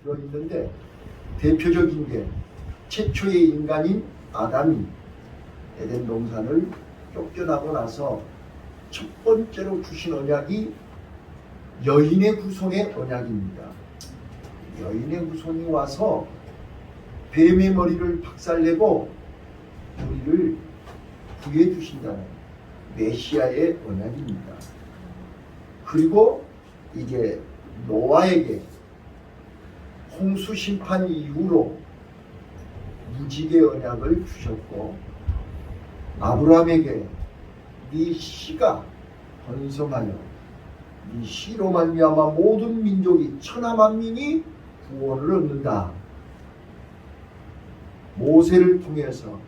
들어있는데 대표적인 게 최초의 인간인 아담이 에덴 동산을 쫓겨나고 나서 첫 번째로 주신 언약이 여인의 후손의 언약입니다. 여인의 후손이 와서 뱀의 머리를 박살내고 우리를 구해 주신다는 메시아의 언약입니다. 그리고 이제 노아에게 홍수 심판 이후로 무지개 언약을 주셨고, 아브라함에게 네 씨가 번성하여 네 씨로 말미암아 모든 민족이 천하 만민이 구원을 얻는다. 모세를 통해서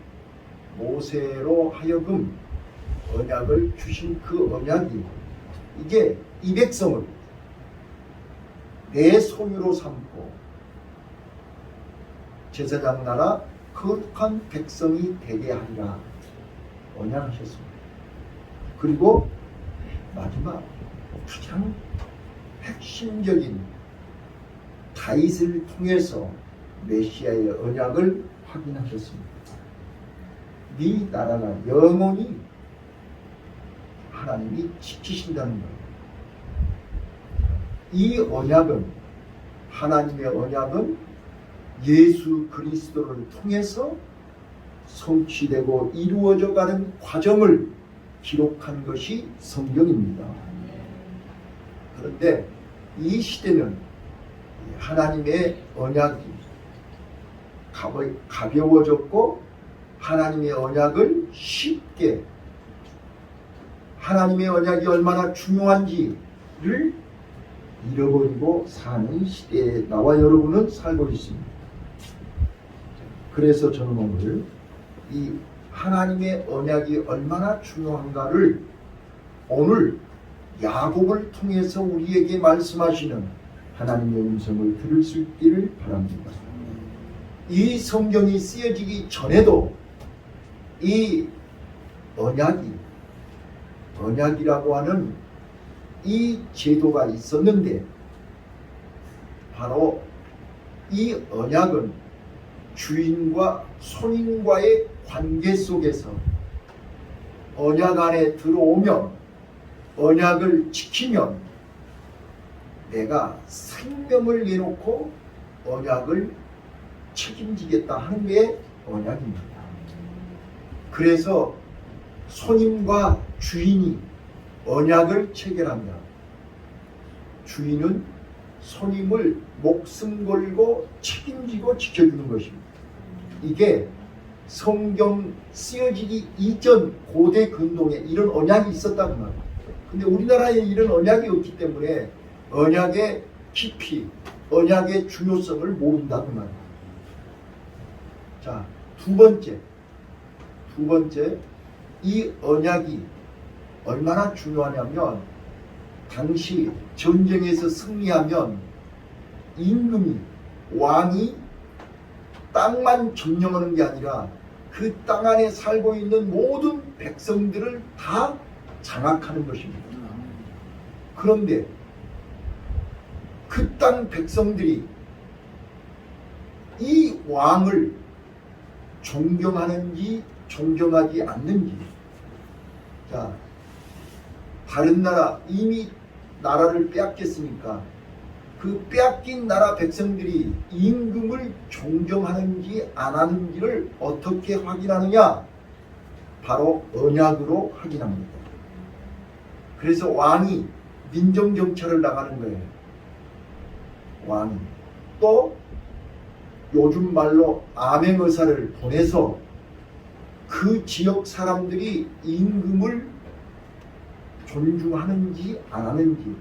모세로 하여금 언약을 주신 그 언약이 이게 이 백성을 내 소유로 삼고 제사장 나라 거룩한 백성이 되게 하리라 언약하셨습니다. 그리고 마지막 가장 핵심적인 다윗을 통해서 메시아의 언약을 확인하셨습니다. 네 나라가 영원히 하나님이 지키신다는 거예요. 이 언약은, 하나님의 언약은 예수 그리스도를 통해서 성취되고 이루어져 가는 과정을 기록한 것이 성경입니다. 그런데 이 시대는 하나님의 언약이 가벼워졌고 하나님의 언약을 쉽게, 하나님의 언약이 얼마나 중요한지를 잃어버리고 사는 시대에 나와 여러분은 살고 있습니다. 그래서 저는 오늘 이 하나님의 언약이 얼마나 중요한가를 오늘 야곱을 통해서 우리에게 말씀하시는 하나님의 음성을 들을 수 있기를 바랍니다. 이 성경이 쓰여지기 전에도 이 언약이라고 하는 이 제도가 있었는데, 바로 이 언약은 주인과 손님과의 관계 속에서 언약 안에 들어오면, 언약을 지키면 내가 생명을 내놓고 언약을 책임지겠다 하는 게 언약입니다. 그래서 손님과 주인이 언약을 체결합니다. 주인은 손님을 목숨 걸고 책임지고 지켜주는 것입니다. 이게 성경 쓰여지기 이전 고대 근동에 이런 언약이 있었다고 말합니다. 근데 우리나라에 이런 언약이 없기 때문에 언약의 깊이, 언약의 중요성을 모른다고 말합니다. 자, 두 번째, 이 언약이 얼마나 중요하냐면, 당시 전쟁에서 승리하면 임금이, 왕이 땅만 점령하는 게 아니라 그 땅 안에 살고 있는 모든 백성들을 다 장악하는 것입니다. 그런데 그 땅 백성들이 이 왕을 존경하는지 존경하지 않는지, 자, 다른 나라, 이미 나라를 빼앗겼으니까 그 빼앗긴 나라 백성들이 임금을 존경하는지 안 하는지를 어떻게 확인하느냐? 바로 언약으로 확인합니다. 그래서 왕이 민정정찰을 나가는 거예요. 왕이 또 요즘 말로 암행의사를 보내서 그 지역 사람들이 임금을 존중하는지 안 하는지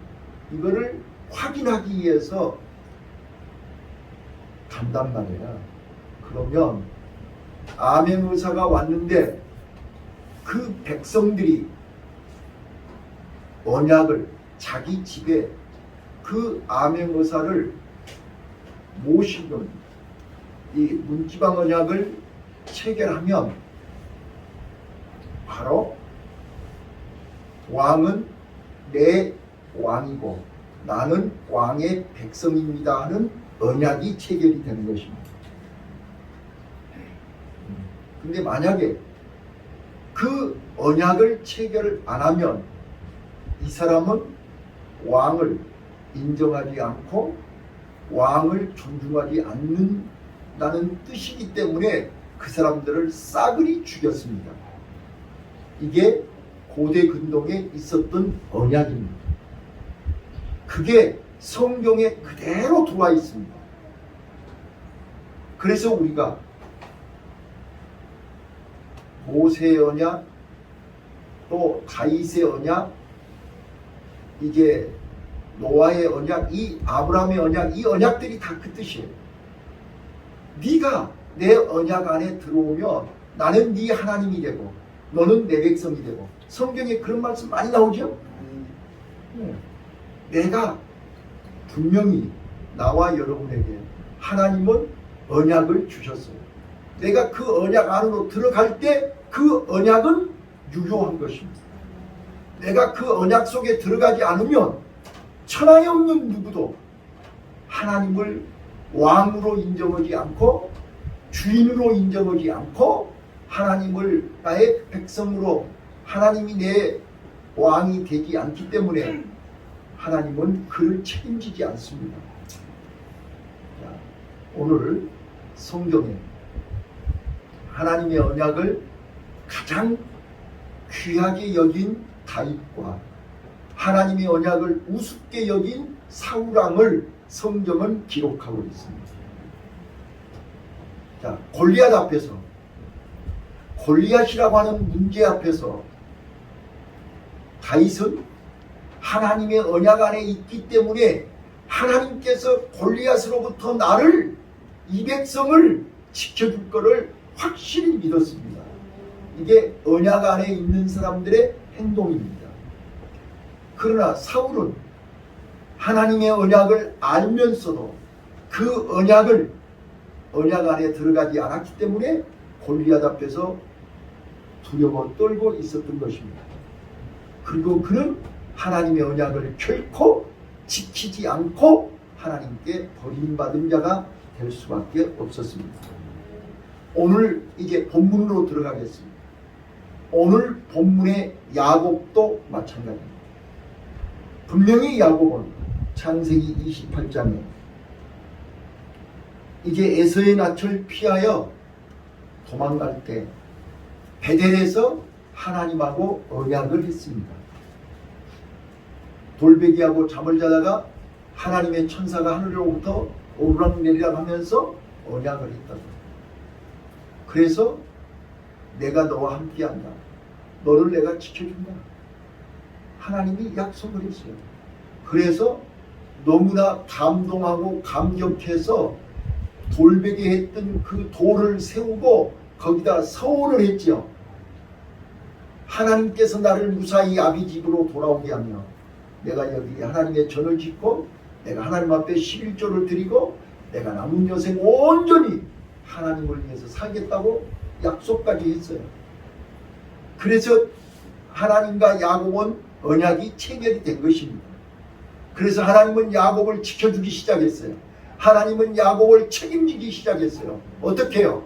이거를 확인하기 위해서 간단 말이야. 그러면 암행의사가 왔는데 그 백성들이 언약을 자기 집에 그 암행의사를 모시면, 이 문지방 언약을 체결하면 바로 왕은 내 왕이고 나는 왕의 백성입니다 하는 언약이 체결이 되는 것입니다. 근데 만약에 그 언약을 체결 안 하면 이 사람은 왕을 인정하지 않고 왕을 존중하지 않는다는 뜻이기 때문에 그 사람들을 싸그리 죽였습니다. 이게 고대 근동에 있었던 언약입니다. 그게 성경에 그대로 들어와 있습니다. 그래서 우리가 모세의 언약, 또 다윗의 언약, 이게 노아의 언약, 이 아브라함의 언약, 이 언약들이 다 그 뜻이에요. 네가 내 언약 안에 들어오면 나는 네 하나님이 되고 너는 내 백성이 되고, 성경에 그런 말씀 많이 나오죠? 내가 분명히 나와 여러분에게 하나님은 언약을 주셨어요. 내가 그 언약 안으로 들어갈 때 그 언약은 유효한 것입니다. 내가 그 언약 속에 들어가지 않으면 천하에 없는 누구도 하나님을 왕으로 인정하지 않고 주인으로 인정하지 않고 하나님을 나의 백성으로, 하나님이 내 왕이 되지 않기 때문에 하나님은 그를 책임지지 않습니다. 자, 오늘 성경에 하나님의 언약을 가장 귀하게 여긴 다윗과 하나님의 언약을 우습게 여긴 사울왕을 성경은 기록하고 있습니다. 자, 골리앗 앞에서, 골리앗이라고 하는 문제 앞에서 다윗은 하나님의 언약 안에 있기 때문에 하나님께서 골리앗으로부터 나를, 이 백성을 지켜줄 것을 확실히 믿었습니다. 이게 언약 안에 있는 사람들의 행동입니다. 그러나 사울은 하나님의 언약을 알면서도 그 언약 안에 들어가지 않았기 때문에 골리앗 앞에서 두려워 떨고 있었던 것입니다. 그리고 그는 하나님의 언약을 결코 지키지 않고 하나님께 버림받은 자가 될 수밖에 없었습니다. 오늘 이제 본문으로 들어가겠습니다. 오늘 본문의 야곱도 마찬가지입니다. 분명히 야곱은 창세기 28장에 이제 에서의 낯을 피하여 도망갈 때 베델에서 하나님하고 언약을 했습니다. 돌베개하고 잠을 자다가 하나님의 천사가 하늘로부터 오르락내리락 하면서 언약을 했다고. 그래서 내가 너와 함께한다. 너를 내가 지켜준다. 하나님이 약속을 했어요. 그래서 너무나 감동하고 감격해서 돌베개 했던 그 돌을 세우고 거기다 서원을 했죠. 하나님께서 나를 무사히 아비 집으로 돌아오게 하며 내가 여기 하나님의 전을 짓고 내가 하나님 앞에 11조를 드리고 내가 남은 여생 온전히 하나님을 위해서 살겠다고 약속까지 했어요. 그래서 하나님과 야곱은 언약이 체결이 된 것입니다. 그래서 하나님은 야곱을 지켜주기 시작했어요. 하나님은 야곱을 책임지기 시작했어요. 어떻게 해요?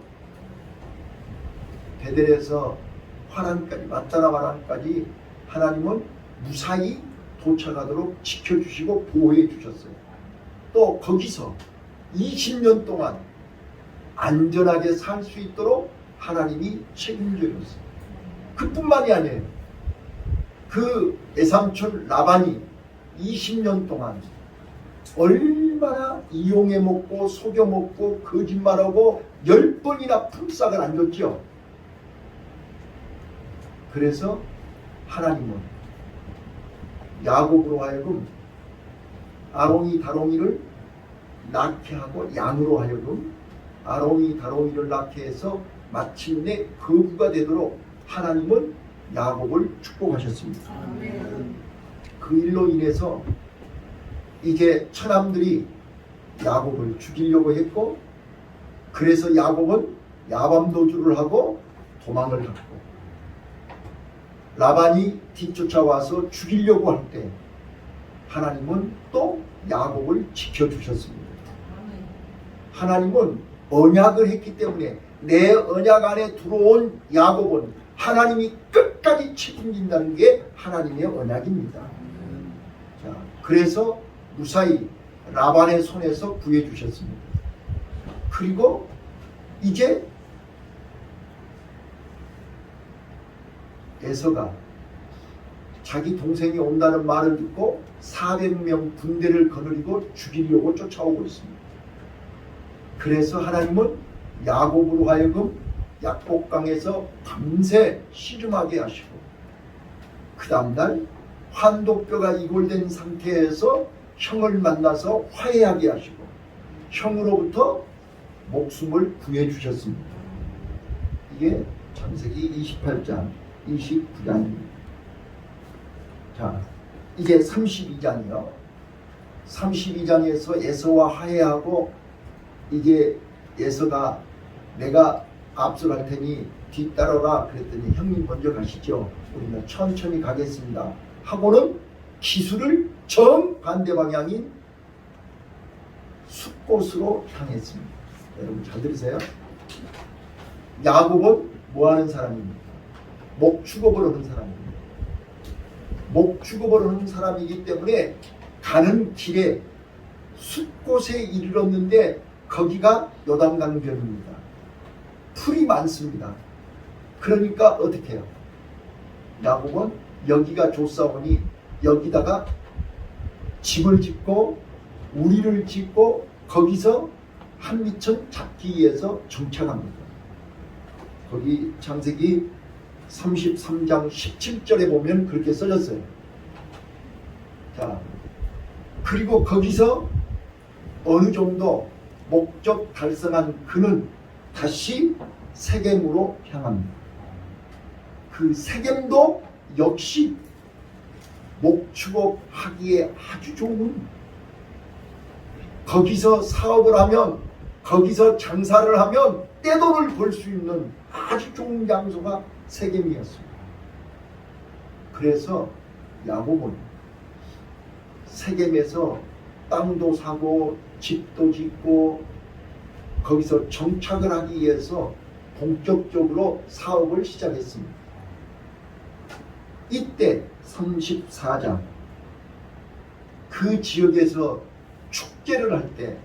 베델에서 화란까지, 맞다나 화란까지 하나님은 무사히 도착하도록 지켜주시고 보호해 주셨어요. 또 거기서 20년 동안 안전하게 살 수 있도록 하나님이 책임져 줬어요. 그뿐만이 아니에요. 그 외삼촌 라반이 20년 동안 얼마나 이용해 먹고 속여 먹고 거짓말하고 10번이나 품삯을 안 줬죠. 그래서 하나님은 야곱으로 하여금 아롱이 다롱이를 낳게 하고 양으로 하여금 아롱이 다롱이를 낳게 해서 마침내 거부가 되도록 하나님은 야곱을 축복하셨습니다. 그 일로 인해서 이제 처남들이 야곱을 죽이려고 했고, 그래서 야곱은 야밤도주를 하고 도망을 갔고, 라반이 뒤쫓아와서 죽이려고 할 때 하나님은 또 야곱을 지켜주셨습니다. 하나님은 언약을 했기 때문에 내 언약 안에 들어온 야곱은 하나님이 끝까지 책임진다는 게 하나님의 언약입니다. 자, 그래서 무사히 라반의 손에서 구해주셨습니다. 그리고 이제 에서가 자기 동생이 온다는 말을 듣고 400명 군대를 거느리고 죽이려고 쫓아오고 있습니다. 그래서 하나님은 야곱으로 하여금 약복강에서 밤새 씨름하게 하시고 그 다음날 환도뼈가 이골된 상태에서 형을 만나서 화해하게 하시고 형으로부터 목숨을 구해주셨습니다. 이게 창세기 28장 29장입니다. 자, 이제 32장이요. 32장에서 에서와 화해하고 이제 에서가 내가 앞서갈 테니 뒤따라라 그랬더니 형님 먼저 가시죠. 우리는 천천히 가겠습니다. 하고는 기술을 정반대 방향인 숲곳으로 향했습니다. 여러분 잘 들으세요. 야곱은 뭐하는 사람입니까? 목 죽어버리는 사람입니다. 목 죽어버리는 사람이기 때문에 가는 길에 숲곳에 이르렀는데 거기가 요단강변입니다. 풀이 많습니다. 그러니까 어떻게 해요? 야곱은 여기가 좋사오니 여기다가 집을 짓고 우리를 짓고 거기서 한미천 잡기 위해서 정착합니다. 거기 창세기 33장 17절에 보면 그렇게 써졌어요. 자, 그리고 거기서 어느 정도 목적 달성한 그는 다시 세겜으로 향합니다. 그 세겜도 역시 목축업하기에 아주 좋은, 거기서 사업을 하면 거기서 장사를 하면 떼돈을 벌 수 있는 아주 좋은 장소가 세겜이었습니다. 그래서 야곱은 세겜에서 땅도 사고 집도 짓고 거기서 정착을 하기 위해서 본격적으로 사업을 시작했습니다. 이때 34장 그 지역에서 축제를 할 때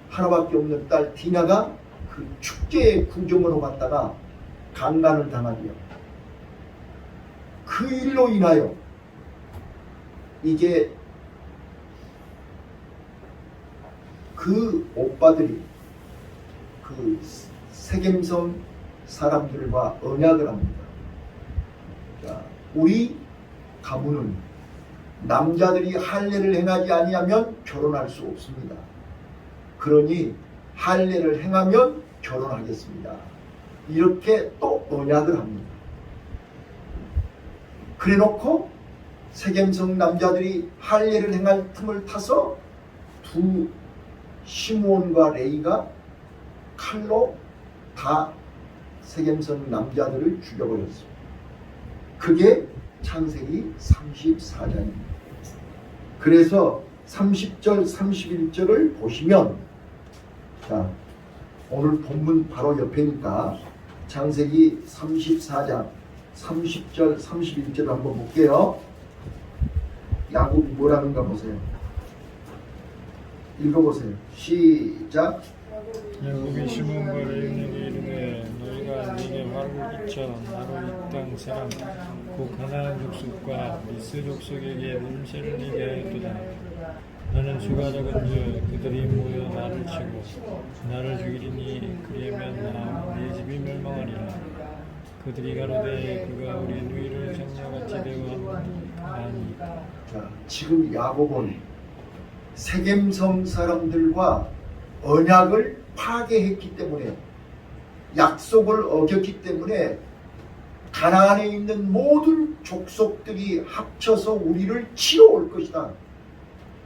하나밖에 없는 딸 디나가 그 축제에 구경으로 갔다가 강간을 당하며 그 일로 인하여 이제 그 오빠들이 그 세겜성 사람들과 언약을 합니다. 자, 우리 가문은 남자들이 할례를 행하지 아니하면 결혼할 수 없습니다. 그러니 할례를 행하면 결혼하겠습니다. 이렇게 또 언약을 합니다. 그래놓고 세겜성 남자들이 할례를 행할 틈을 타서 두 시므온과 레이가 칼로 다 세겜성 남자들을 죽여버렸습니다. 그게 창세기 34장입니다. 그래서 30절 31절을 보시면, 자, 오늘 본문 바로 옆에니까 창세기 34장 30절 31절 한번 볼게요. 야곱이 뭐라는가 보세요. 읽어보세요. 시작. 야곱이 시몬과 레위에게 이르되 너희가 네게 화를 끼쳐 나로 이 땅 사람 곧 가나안 족속과 미스 족속에게 문제를 내게 하였도다. 나는 수가 적은즉 그들이 모여 나를 치고 나를 죽이리니 그리하면 내 집이 멸망하리라. 그들이 가로되 그가 우리 누이를 장녀같이 대우하니. 자, 지금 야곱은 세겜성 사람들과 언약을 파괴했기 때문에, 약속을 어겼기 때문에 가나안에 있는 모든 족속들이 합쳐서 우리를 치러 올 것이다.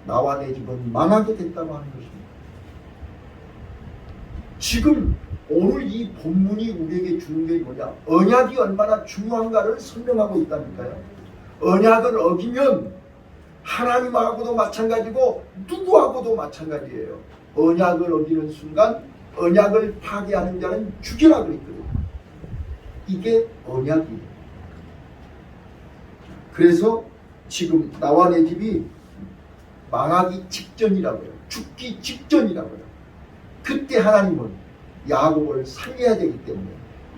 나와 내 집은 망하게 됐다고 하는 것입니다. 지금 오늘 이 본문이 우리에게 주는 게 뭐냐? 언약이 얼마나 중요한가를 설명하고 있다니까요. 언약을 어기면 하나님하고도 마찬가지고 누구하고도 마찬가지예요. 언약을 어기는 순간 언약을 파괴하는 자는 죽여라 그랬거든요. 이게 언약이에요. 그래서 지금 나와 내 집이 망하기 직전이라고요. 죽기 직전이라고요. 그때 하나님은 야곱을 살려야 되기 때문에,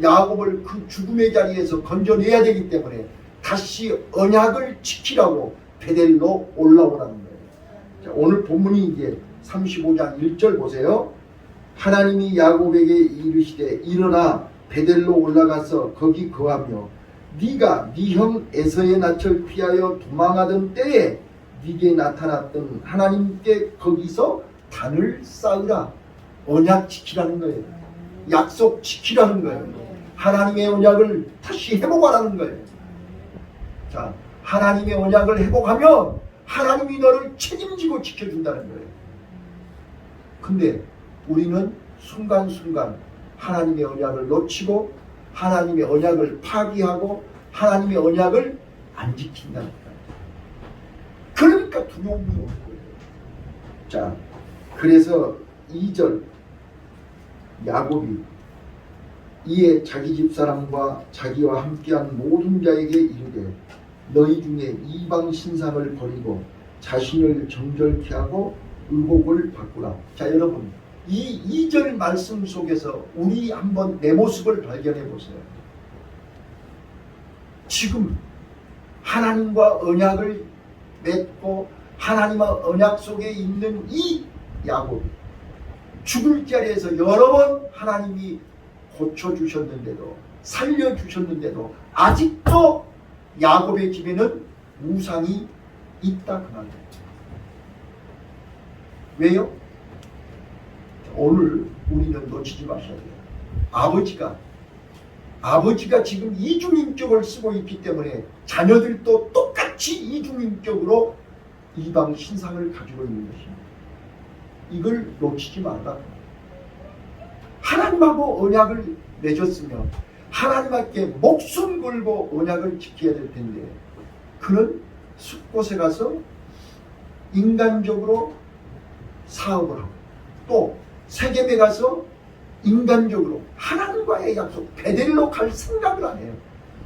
야곱을 그 죽음의 자리에서 건져내야 되기 때문에 다시 언약을 지키라고 베델로 올라오라는 거예요. 자, 오늘 본문이 이제 35장 1절 보세요. 하나님이 야곱에게 이르시되 일어나 베델로 올라가서 거기 거하며 네가 네 형 에서의 낯을 피하여 도망하던 때에 네게 나타났던 하나님께 거기서 단을 쌓으라. 언약 지키라는 거예요. 약속 지키라는 거예요. 하나님의 언약을 다시 회복하라는 거예요. 자, 하나님의 언약을 회복하면 하나님이 너를 책임지고 지켜준다는 거예요. 근데 우리는 순간순간 하나님의 언약을 놓치고 하나님의 언약을 파기하고 하나님의 언약을 안 지킨다는 거예요. 그러니까 두려움이 오는 거예요. 자, 그래서 2절 야곱이 이에 자기 집사람과 자기와 함께한 모든 자에게 이르되 너희 중에 이방 신상을 버리고 자신을 정결케 하고 의복을 바꾸라. 자, 여러분 이 2절 말씀 속에서 우리 한번 내 모습을 발견해 보세요. 지금 하나님과 언약을 맺고 하나님과 언약 속에 있는 이 야곱이 죽을 자리에서 여러 번 하나님이 고쳐주셨는데도 살려주셨는데도 아직도 야곱의 집에는 우상이 있다 그 말이에요. 왜요? 오늘 우리는 놓치지 마셔야 돼요. 아버지가 지금 이중인격을 쓰고 있기 때문에 자녀들도 똑같이 이중인격으로 이방 신상을 가지고 있는 것입니다. 이걸 놓치지 말라. 하나님하고 언약을 맺었으며 하나님께 목숨 걸고 언약을 지켜야 될 텐데 그는 숲곳에 가서 인간적으로 사업을 하고 또 세겜에 가서 인간적으로 하나님과의 약속 베델로 갈 생각을 안 해요.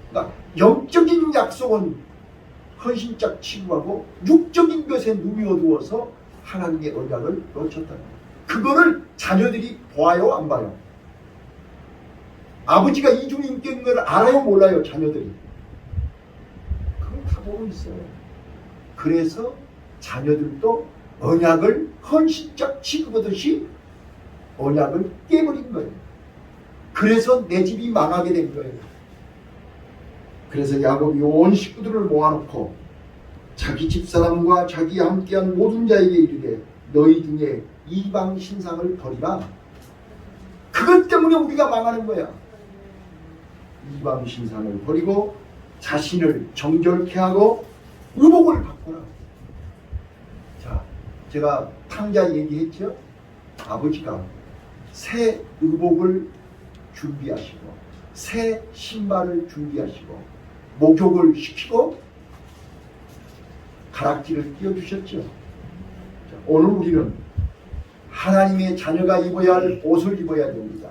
그러니까 영적인 약속은 헌신짝 치부하고 육적인 것에 눈이 어두워서 하나님의 언약을 놓쳤다는 거예요. 그거를 자녀들이 보아요 안 봐요? 아버지가 이중인격인 걸 알아요 몰라요 자녀들이? 그걸 다 보고 있어요. 그래서 자녀들도 언약을 헌신짝 취급하듯이 언약을 깨버린 거예요. 그래서 내 집이 망하게 된 거예요. 그래서 야곱이 온 식구들을 모아놓고 자기 집사람과 자기와 함께한 모든 자에게 이르되 너희 중에 이방 신상을 버리라. 그것 때문에 우리가 망하는 거야. 이방 신상을 버리고 자신을 정결케 하고 의복을 바꾸라. 자, 제가 탕자 얘기했죠. 아버지가 새 의복을 준비하시고 새 신발을 준비하시고 목욕을 시키고 가락지를 띄워주셨죠. 자, 오늘 우리는 하나님의 자녀가 입어야 할 옷을 입어야 됩니다.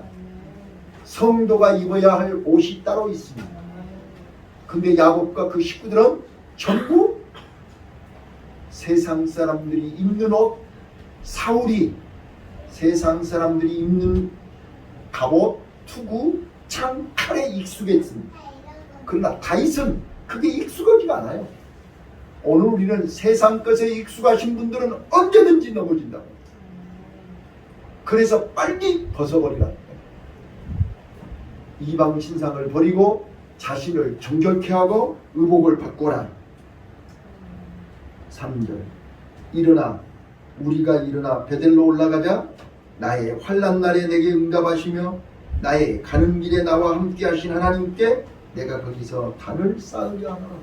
성도가 입어야 할 옷이 따로 있습니다. 근데 야곱과 그 식구들은 전부 세상 사람들이 입는 옷, 사울이 세상 사람들이 입는 갑옷, 투구, 창, 칼에 익숙했습니다. 그러나 다윗은 그게 익숙하지가 않아요. 오늘 우리는 세상 것에 익숙하신 분들은 언제든지 넘어진다고. 그래서 빨리 벗어버리라. 이방 신상을 버리고 자신을 정결케 하고 의복을 바꾸라. 3절 우리가 일어나 베델로 올라가자. 나의 환난 날에 내게 응답하시며 나의 가는 길에 나와 함께 하신 하나님께 내가 거기서 단을 쌓으려 하노라.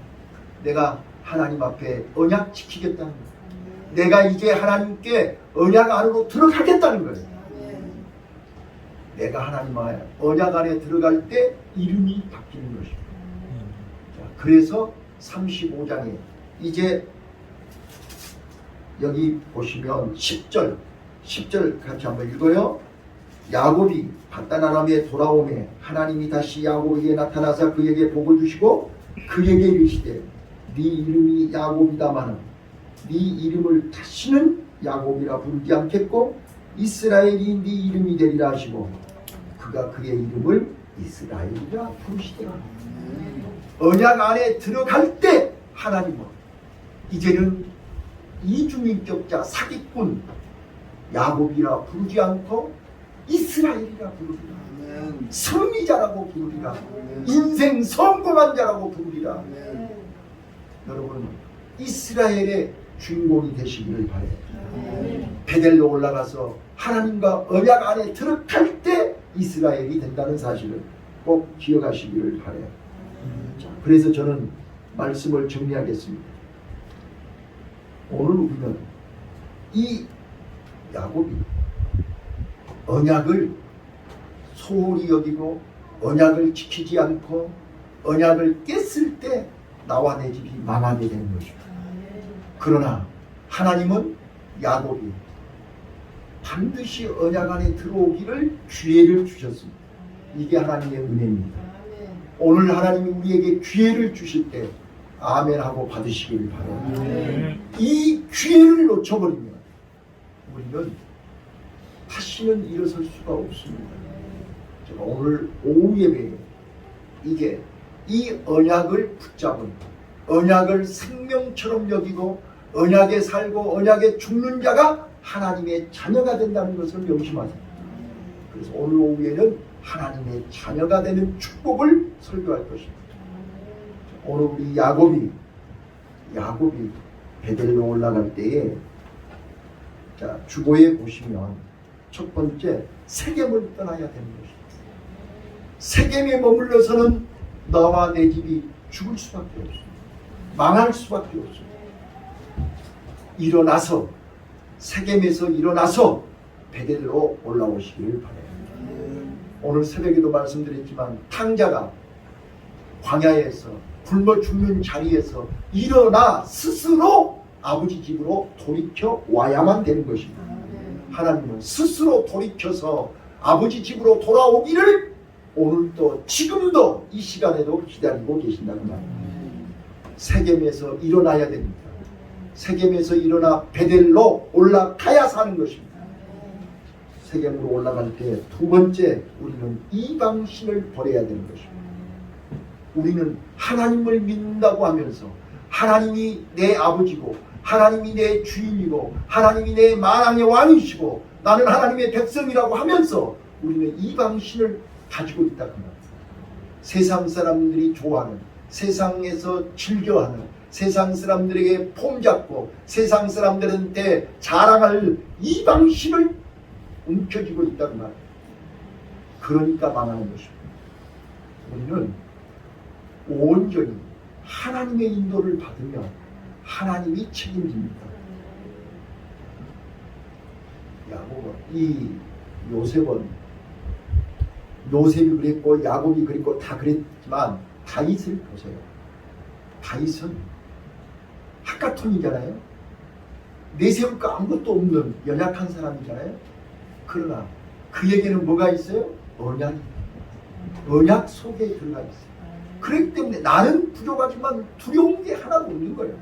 내가 하나님 앞에 언약 지키겠다는 거예요. 내가 이제 하나님께 언약 안으로 들어가겠다는 거예요. 내가 하나님의 언약 안에 들어갈 때 이름이 바뀌는 것입니다. 자, 그래서 35장에 이제 여기 보시면 10절 10절 같이 한번 읽어요. 야곱이 paddan 아람에 돌아오매 하나님이 다시 야곱에게 나타나사 그에게 복을 주시고 그에게 이르시되 네 이름이 야곱이다마는 네 이름을 다시는 야곱이라 부르지 않겠고 이스라엘이 네 이름이 되리라 하시고 그가 그의 이름을 이스라엘이라 부르시더라. 언약 안에 들어갈 때 하나님은 이제는 이중인격자 사기꾼 야곱이라 부르지 않고 이스라엘이라 부르리라. 승리자라고 부르리라. 인생 성공한 자라고 부르리라. 여러분 이스라엘의 주인공이 되시기를 바래요. 베델로 올라가서 하나님과 언약 안에 들어갈 때 이스라엘이 된다는 사실을 꼭 기억하시기를 바래요. 그래서 저는 말씀을 정리하겠습니다. 오늘 우리는 이 야곱이 언약을 소홀히 여기고 언약을 지키지 않고 언약을 깼을 때 나와 내 집이 망하게 되는 것입니다. 그러나 하나님은 야곱이 반드시 언약 안에 들어오기를 기회를 주셨습니다. 이게 하나님의 은혜입니다. 오늘 하나님이 우리에게 기회를 주실 때 아멘 하고 받으시길 바랍니다. 이 기회를 놓쳐버리면 우리는 다시는 일어설 수가 없습니다. 제가 오늘 오후 예배에 이게 이 언약을 붙잡은 언약을 생명처럼 여기고 언약에 살고 언약에 죽는 자가 하나님의 자녀가 된다는 것을 명심하세요. 그래서 오늘 오후에는 하나님의 자녀가 되는 축복을 설교할 것입니다. 오늘 우리 야곱이 베델로 올라갈 때에 자 주보에 보시면 첫 번째 세겜을 떠나야 되는 것입니다. 세겜에 머물러서는 너와 내 집이 죽을 수밖에 없습니다. 망할 수밖에 없습니다. 일어나서 세겜에서 일어나서 베델로 올라오시기를 바랍니다. 오늘 새벽에도 말씀드렸지만 탕자가 광야에서 굶어 죽는 자리에서 일어나 스스로 아버지 집으로 돌이켜 와야만 되는 것입니다. 하나님은 스스로 돌이켜서 아버지 집으로 돌아오기를 오늘도 지금도 이 시간에도 기다리고 계신다는 말입니다. 세겜에서 일어나야 됩니다. 세겜에서 일어나 베델로 올라가야 사는 것입니다. 세겜으로 올라갈 때 두 번째 우리는 이방신을 버려야 되는 것입니다. 우리는 하나님을 믿는다고 하면서 하나님이 내 아버지고 하나님이 내 주인이고 하나님이 내 만왕의 왕이시고 나는 하나님의 백성이라고 하면서 우리는 이방신을 가지고 있다고 합니다. 세상 사람들이 좋아하는 세상에서 즐겨하는 세상 사람들에게 폼잡고 세상 사람들한테 자랑할 이방신을 움켜쥐고 있다고 말이에요. 그러니까 망하는 것입니다. 우리는 온전히 하나님의 인도를 받으며 하나님이 책임집니다. 야곱은 이 요셉이 그랬고 야곱이 그랬고 다 그랬지만 다윗을 보세요. 다윗은 하카톤이잖아요. 내세울 거 아무것도 없는 연약한 사람이잖아요. 그러나 그에게는 뭐가 있어요? 언약 속에 들어가 있어요. 그렇기 때문에 나는 부족하지만 두려운 게 하나도 없는 거예요.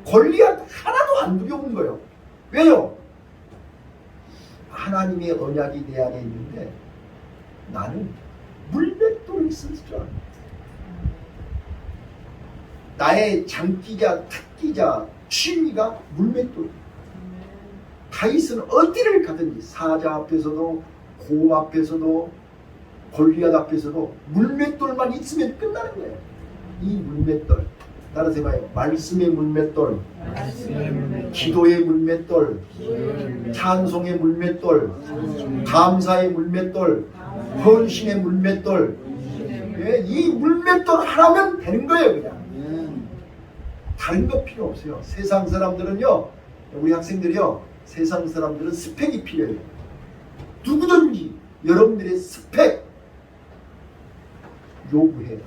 골리앗 하나도 안 두려운 거예요. 왜요? 하나님의 언약이 내 안에 있는데 나는 물맷돌을 쓸 줄 알아요. 나의 장기자, 특기자, 취미가 물맷돌. 다윗은 어디를 가든지 사자 앞에서도 곰 앞에서도 골리앗 앞에서도 물맷돌만 있으면 끝나는 거예요. 이 물맷돌 따라서 해봐요. 말씀의 물맷돌, 기도의 물맷돌, 찬송의 물맷돌, 감사의 물맷돌, 헌신의 물맷돌. 이 물맷돌 하나면 되는 거예요. 그냥 다른 거 필요 없어요. 세상 사람들은요, 우리 학생들이요, 세상 사람들은 스펙이 필요해요. 누구든지 여러분들의 스펙 요구해요.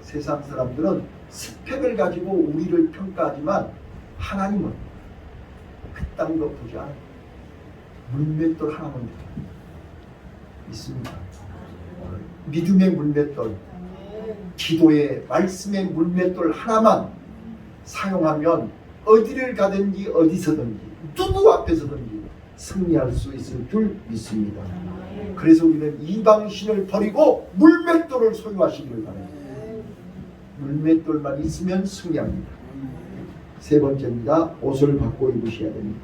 세상 사람들은 스펙을 가지고 우리를 평가하지만 하나님은 그딴 거 보지 않아요. 물맷돌 하나만 돼요. 있습니다. 믿음의 물맷돌, 기도의 말씀의 물맷돌 하나만 사용하면 어디를 가든지 어디서든지 누구 앞에서든지 승리할 수 있을 줄 믿습니다. 그래서 우리는 이방신을 버리고 물맷돌을 소유하시기를 바랍니다. 물맷돌만 있으면 승리합니다. 세 번째입니다. 옷을 바꿔 입으셔야 됩니다.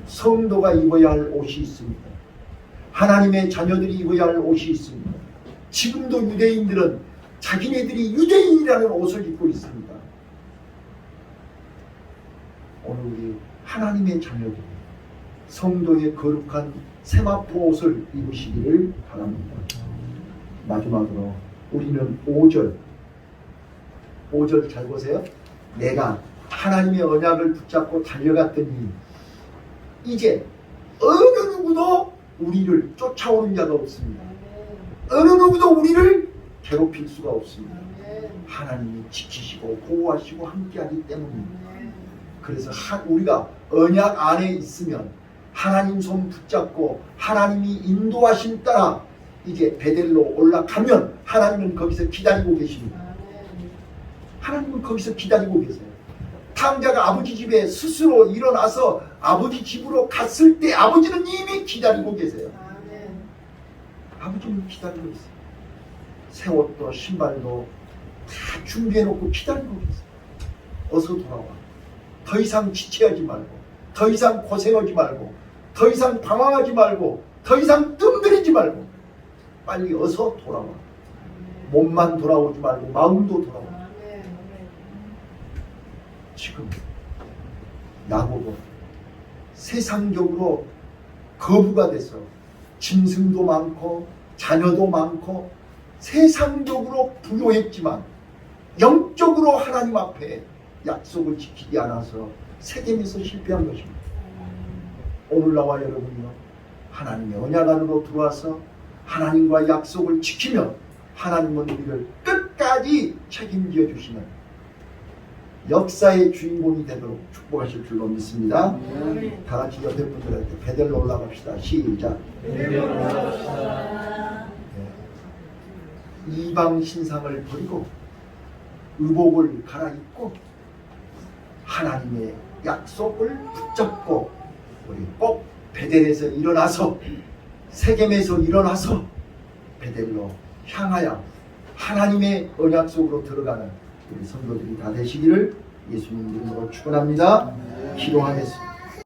성도가 입어야 할 옷이 있습니다. 하나님의 자녀들이 입어야 할 옷이 있습니다. 지금도 유대인들은 자기네들이 유대인이라는 옷을 입고 있습니다. 오늘 우리 하나님의 자녀들이 성도의 거룩한 세마포 옷을 입으시기를 바랍니다. 마지막으로 우리는 5절 잘 보세요. 내가 하나님의 언약을 붙잡고 달려갔더니 이제 어느 누구도 우리를 쫓아오는 자가 없습니다. 어느 누구도 우리를 괴롭힐 수가 없습니다. 하나님이 지키시고 보호하시고 함께하기 때문입니다. 그래서 우리가 언약 안에 있으면 하나님 손 붙잡고 하나님이 인도하신 따라 이제 베델로 올라가면 하나님은 거기서 기다리고 계십니다. 하나님은 거기서 기다리고 계세요. 탕자가 아버지 집에 스스로 일어나서 아버지 집으로 갔을 때 아버지는 이미 기다리고 계세요. 아버지는 기다리고 있어요. 새 옷도 신발도 다 준비해놓고 기다리고 계세요. 어서 돌아와. 더 이상 지체하지 말고, 더 이상 고생하지 말고, 더 이상 방황하지 말고, 더 이상 뜸들이지 말고 빨리 어서 돌아와. 몸만 돌아오지 말고 마음도 돌아와. 지금 나보고 세상적으로 거부가 돼서 짐승도 많고 자녀도 많고 세상적으로 부요했지만 영적으로 하나님 앞에 약속을 지키지 않아서 세겜에서 실패한 것입니다. 오늘 나와 여러분이요, 하나님의 언약 안으로 들어와서 하나님과 약속을 지키며 하나님은 우리를 끝까지 책임져 주시는 역사의 주인공이 되도록 축복하실 줄로 믿습니다. 다 같이 옆에 분들한테 베델로 올라갑시다. 시작. 이방 신상을 버리고 의복을 갈아입고 하나님의 약속을 붙잡고 우리 꼭 베델에서 일어나서 세겜에서 일어나서 베델로 향하여 하나님의 언약 속으로 들어가는 우리 성도들이 다 되시기를 예수님 이름으로 축원합니다. 기도하겠습니다.